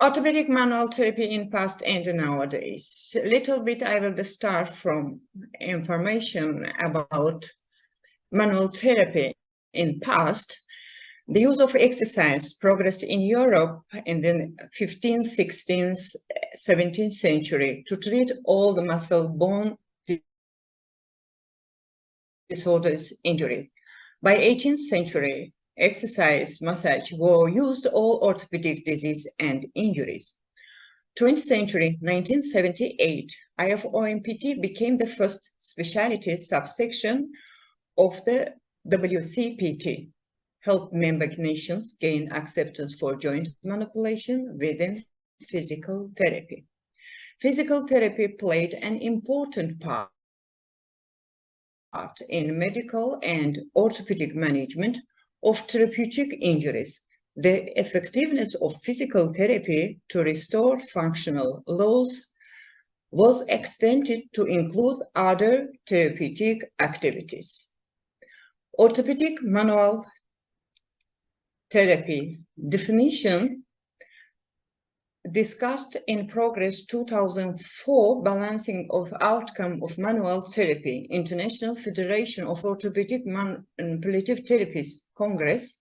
Orthopedic manual therapy in past and nowadays. A little bit I will start from information about manual therapy in past. The use of exercise progressed in Europe in the 15th, 16th, 17th century to treat all the muscle bone disorders, injuries. By 18th century, exercise, massage were used all orthopedic disease and injuries. 20th century, 1978, IFOMPT became the first specialty subsection of the WCPT, helped member nations gain acceptance for joint manipulation within physical therapy. Physical therapy played an important part in medical and orthopedic management of therapeutic injuries. The effectiveness of physical therapy to restore functional loss was extended to include other therapeutic activities. Orthopedic manual therapy definition discussed in Progress 2004, Balancing of Outcome of Manual Therapy, International Federation of Orthopedic Manipulative Therapists Congress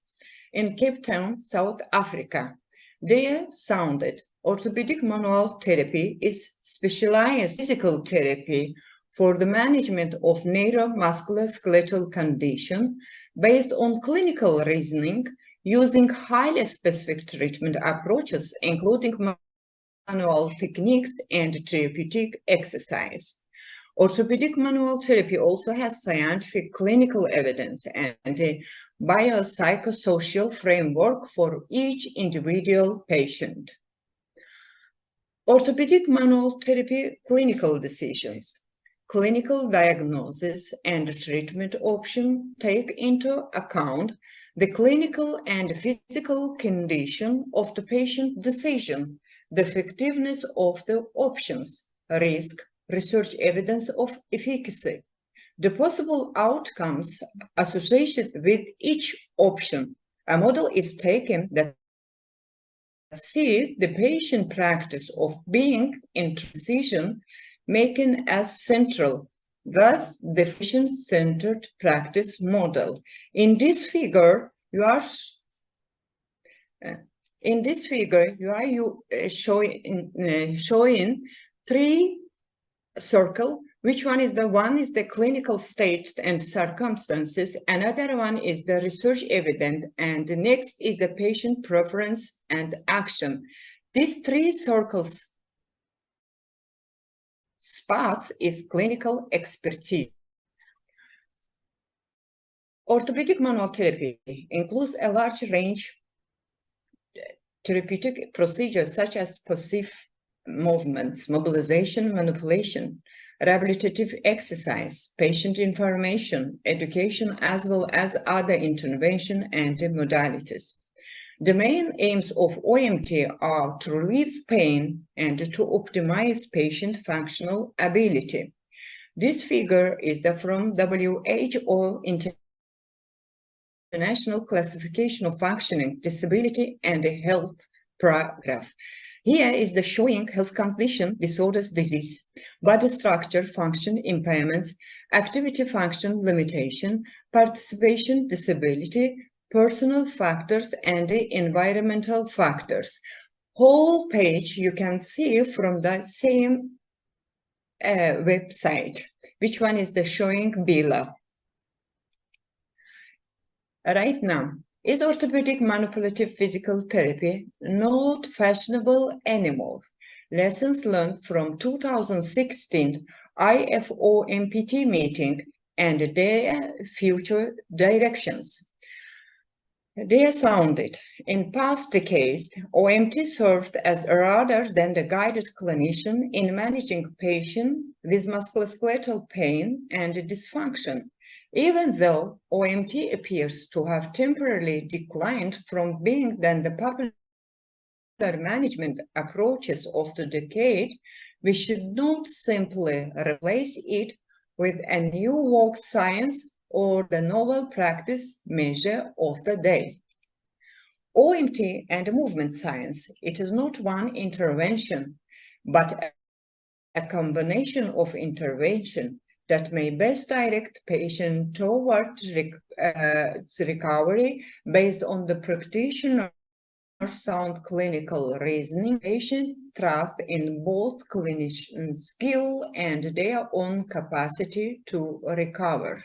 in Cape Town, South Africa. They sounded orthopedic manual therapy is specialized physical therapy for the management of neuromusculoskeletal condition based on clinical reasoning using highly specific treatment approaches, including manual techniques and therapeutic exercise. Orthopedic manual therapy also has scientific clinical evidence and a biopsychosocial framework for each individual patient. Orthopedic manual therapy clinical decisions. Clinical diagnosis and treatment option take into account the clinical and physical condition of the patient decision, the effectiveness of the options, risk, research evidence of efficacy, the possible outcomes associated with each option. A model is taken that sees the patient practice of being in decision making as central, thus the patient-centered practice model. In this figure, you are showing three circles. Which one is the clinical state and circumstances, another one is the research evidence, and the next is the patient preference and action. These three circles spots is clinical expertise. Orthopedic manual therapy includes a large range of therapeutic procedures such as passive movements, mobilization, manipulation, rehabilitative exercise, patient information, education, as well as other intervention and modalities. The main aims of OMT are to relieve pain and to optimize patient functional ability. This figure is from WHO International Classification of Functioning, Disability and Health paragraph. Here is the showing health condition, disorders, disease, body structure, function, impairments, activity function limitation, participation, disability, personal factors, and the environmental factors. Whole page you can see from the same website. Which one is the showing below? Right now, is orthopedic manipulative physical therapy not fashionable anymore? Lessons learned from 2016 IFOMPT meeting and their future directions. They sounded, in past decades, OMT served as rather than the guided clinician in managing patients with musculoskeletal pain and dysfunction. Even though OMT appears to have temporarily declined from being then the popular management approaches of the decade, we should not simply replace it with a new woke science or the novel practice measure of the day. OMT and movement science, it is not one intervention, but a combination of intervention that may best direct patient toward recovery based on the practitioner sound clinical reasoning, patient trust in both clinician skill and their own capacity to recover.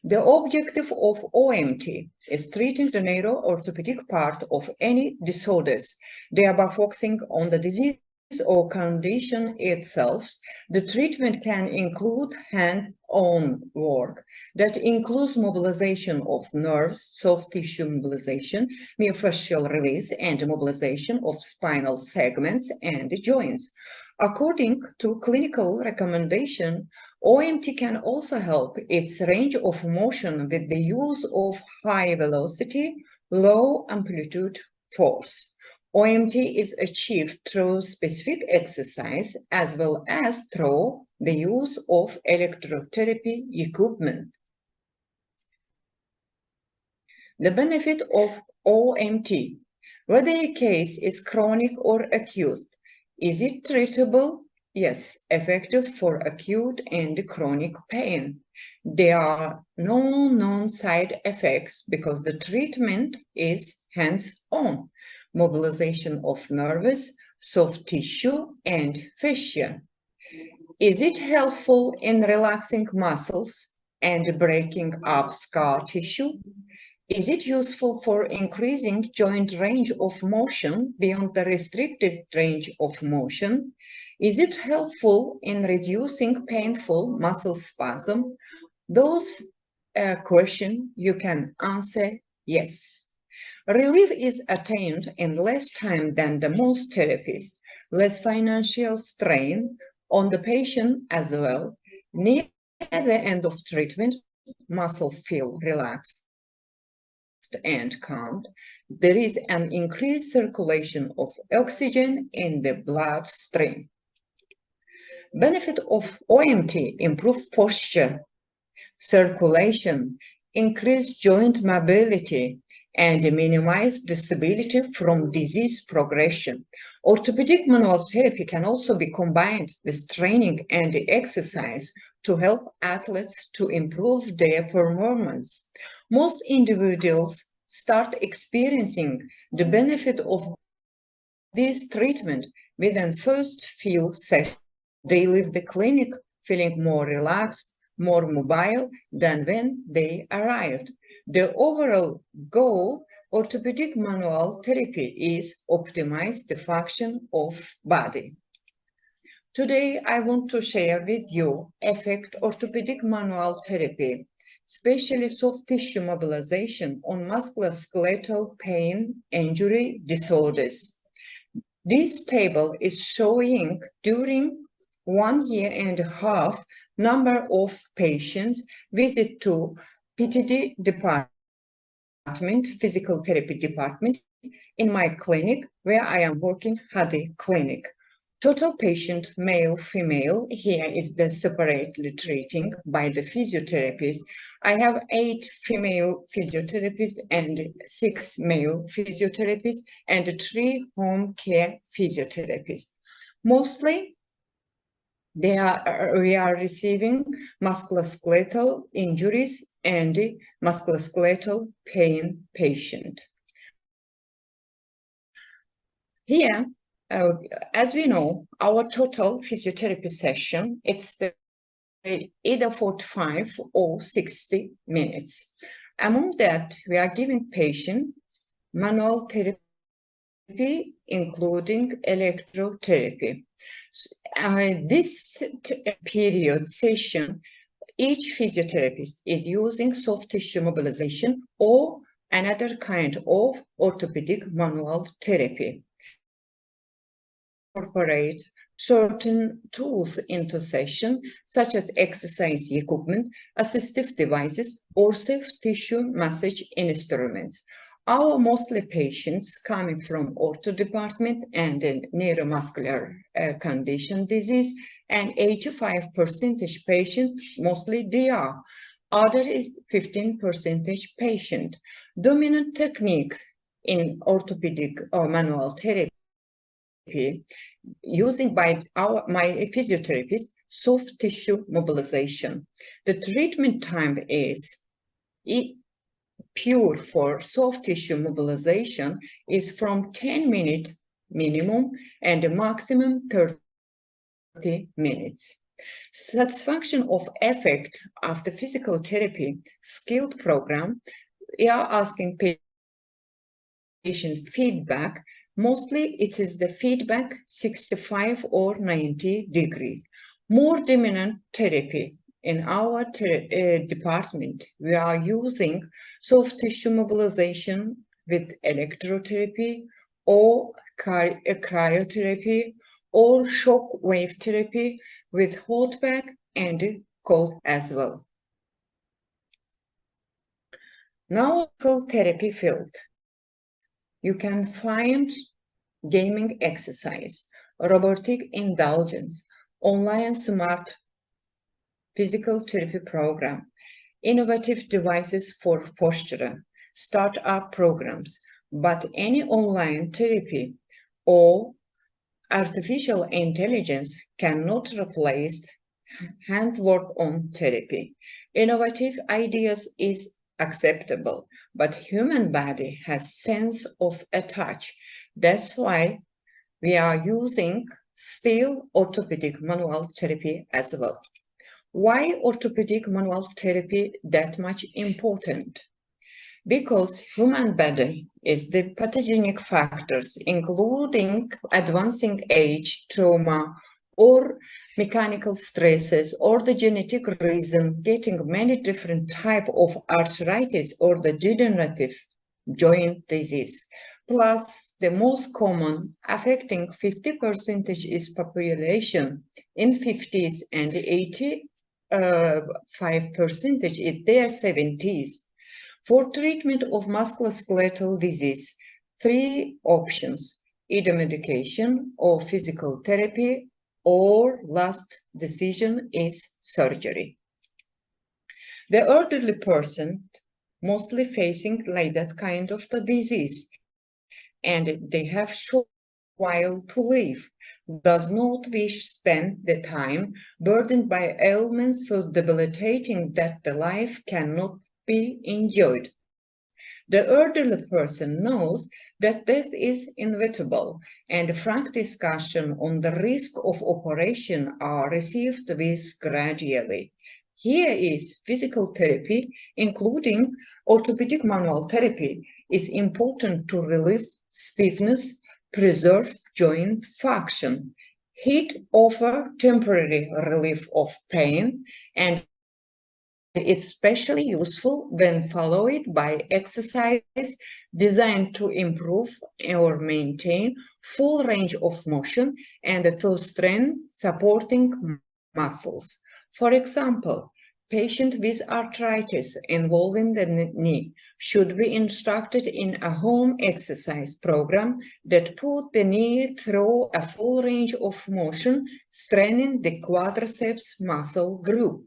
The objective of OMT is treating the neuro-orthopedic part of any disorders, thereby focusing on the disease or condition itself. The treatment can include hands-on work that includes mobilization of nerves, soft tissue mobilization, myofascial release, and mobilization of spinal segments and joints. According to clinical recommendation, OMT can also help its range of motion with the use of high velocity, low amplitude force. OMT is achieved through specific exercise as well as through the use of electrotherapy equipment. The benefit of OMT, whether a case is chronic or acute, is it treatable? Yes, effective for acute and chronic pain. There are no known side effects because the treatment is hands-on. Mobilization of nerves, soft tissue, and fascia. Is it helpful in relaxing muscles and breaking up scar tissue? Is it useful for increasing joint range of motion beyond the restricted range of motion? Is it helpful in reducing painful muscle spasm? Those questions you can answer yes. Relief is attained in less time than the most therapies, less financial strain on the patient as well. Near the end of treatment, muscle feel relaxed and calm. There is an increased circulation of oxygen in the bloodstream. Benefit of OMT: improve posture, circulation, increase joint mobility, and minimize disability from disease progression. Orthopedic manual therapy can also be combined with training and exercise to help athletes to improve their performance. Most individuals start experiencing the benefit of this treatment within the first few sessions. They leave the clinic feeling more relaxed, more mobile than when they arrived. The overall goal of orthopedic manual therapy is optimize the function of body. Today, I want to share with you effect orthopedic manual therapy, especially soft tissue mobilization on musculoskeletal pain injury disorders. This table is showing during 1.5 years number of patients visit to PTD department, physical therapy department in my clinic where I am working, Hadi Clinic. Total patient, male, female, here is the separately treating by the physiotherapist. I have 8 female physiotherapists and 6 male physiotherapists and 3 home care physiotherapists. Mostly, we are receiving musculoskeletal injuries and musculoskeletal pain patient. Here, as we know, our total physiotherapy session, it's either 45 or 60 minutes. Among that, we are giving patient manual therapy, including electrotherapy. This period session, each physiotherapist is using soft tissue mobilization or another kind of orthopedic manual therapy. Incorporate certain tools into session, such as exercise equipment, assistive devices, or soft tissue massage instruments. Our mostly patients coming from ortho department and neuromuscular condition disease, and 85% patients, mostly DR. Other is 15% patient. Dominant technique in orthopedic or manual therapy using by my physiotherapist, soft tissue mobilization. The treatment time is pure for soft tissue mobilization is from 10 minutes minimum and a maximum 30 minutes. Satisfaction of effect after physical therapy skilled program, we are asking patient feedback. Mostly it is the feedback 65 or 90 degrees. More dominant therapy. In our department, we are using soft tissue mobilization with electrotherapy or cryotherapy or shock wave therapy with hot bag and cold as well. Now, therapy field. You can find gaming exercise, robotic indulgence, online smart physical therapy program, innovative devices for posture, startup programs, but any online therapy or artificial intelligence cannot replace handwork-on therapy. Innovative ideas is acceptable, but human body has sense of a touch. That's why we are using still orthopedic manual therapy as well. Why orthopedic manual therapy that much important? Because human body is the pathogenic factors, including advancing age, trauma, or mechanical stresses, or the genetic reason, getting many different type of arthritis or the degenerative joint disease. Plus, the most common, affecting 50% is population in 50s and 85% in their 70s. For treatment of musculoskeletal disease, 3 options, either medication or physical therapy, or last decision is surgery. The elderly person mostly facing like that kind of the disease, and they have short while to live, does not wish spend the time burdened by ailments so debilitating that the life cannot be enjoyed. The elderly person knows that death is inevitable, and frank discussion on the risk of operation are received with gradually. Here is physical therapy, including orthopedic manual therapy, is important to relieve stiffness, preserve joint function. Heat offer temporary relief of pain and is especially useful when followed by exercise designed to improve or maintain full range of motion and through strength supporting muscles. For example, patient with arthritis involving the knee should be instructed in a home exercise program that put the knee through a full range of motion, strengthening the quadriceps muscle group.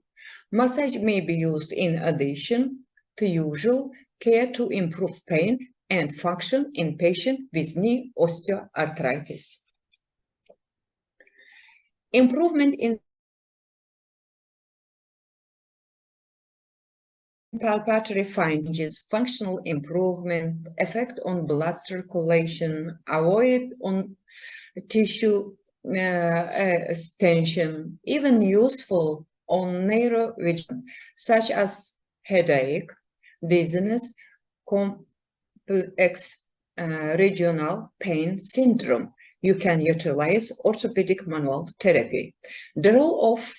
Massage may be used in addition to usual care to improve pain and function in patients with knee osteoarthritis. Improvement in palpatory findings, functional improvement, effect on blood circulation, avoid on tissue tension, even useful on neurovision, such as headache, dizziness, complex regional pain syndrome. You can utilize orthopedic manual therapy. The role of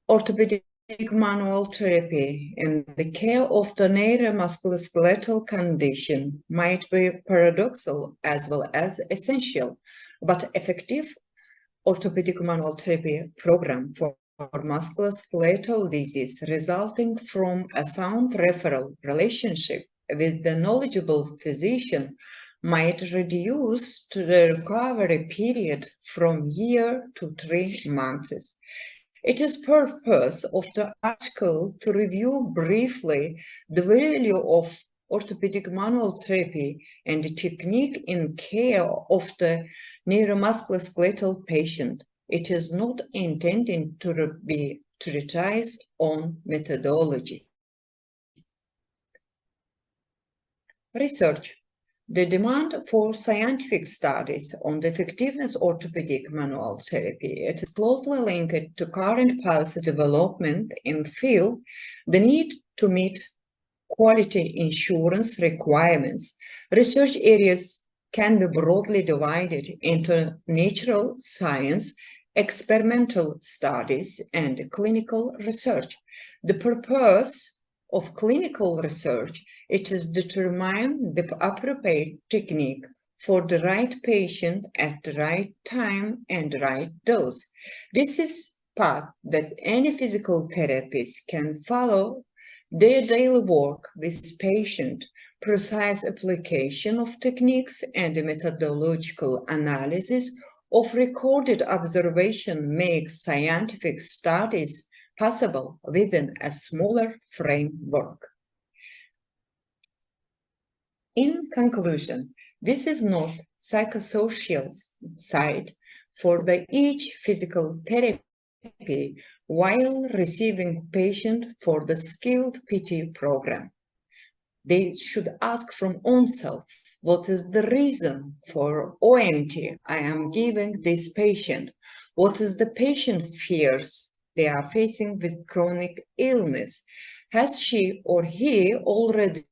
orthopedic manual therapy in the care of the neuromusculoskeletal condition might be paradoxical as well as essential, but effective orthopedic manual therapy program for musculoskeletal disease resulting from a sound referral relationship with the knowledgeable physician might reduce the recovery period from year to 3 months. It is purpose of the article to review briefly the value of orthopedic manual therapy and the technique in care of the neuromusculoskeletal patient. It is not intended to be treatise on methodology. Research. The demand for scientific studies on the effectiveness of orthopedic manual therapy is closely linked to current policy development in the field, the need to meet quality insurance requirements. Research areas can be broadly divided into natural science, experimental studies, and clinical research. The purpose of clinical research, it is determine the appropriate technique for the right patient at the right time and the right dose. This is path that any physical therapist can follow their daily work with patient, precise application of techniques and methodological analysis of recorded observation makes scientific studies possible within a smaller framework. In conclusion, this is not psychosocial side for each physical therapy while receiving patient for the skilled PT program. They should ask from oneself, what is the reason for OMT I am giving this patient? What is the patient fears they are facing with chronic illness? Has she or he already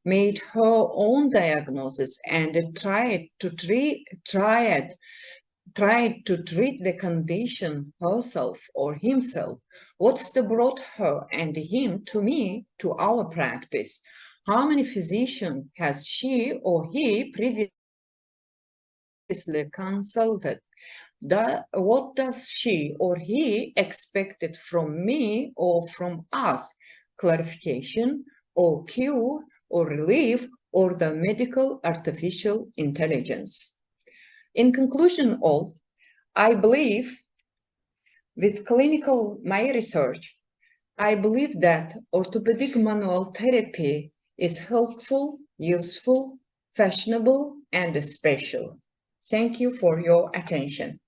made her own diagnosis and tried to treat the condition herself or himself? What's brought her and him to me, to our practice? How many physicians has she or he previously consulted? What does she or he expected from me or from us? Clarification or cure or relief or the medical artificial intelligence? In conclusion, I believe with my research, I believe that orthopedic manual therapy is helpful, useful, fashionable, and special. Thank you for your attention.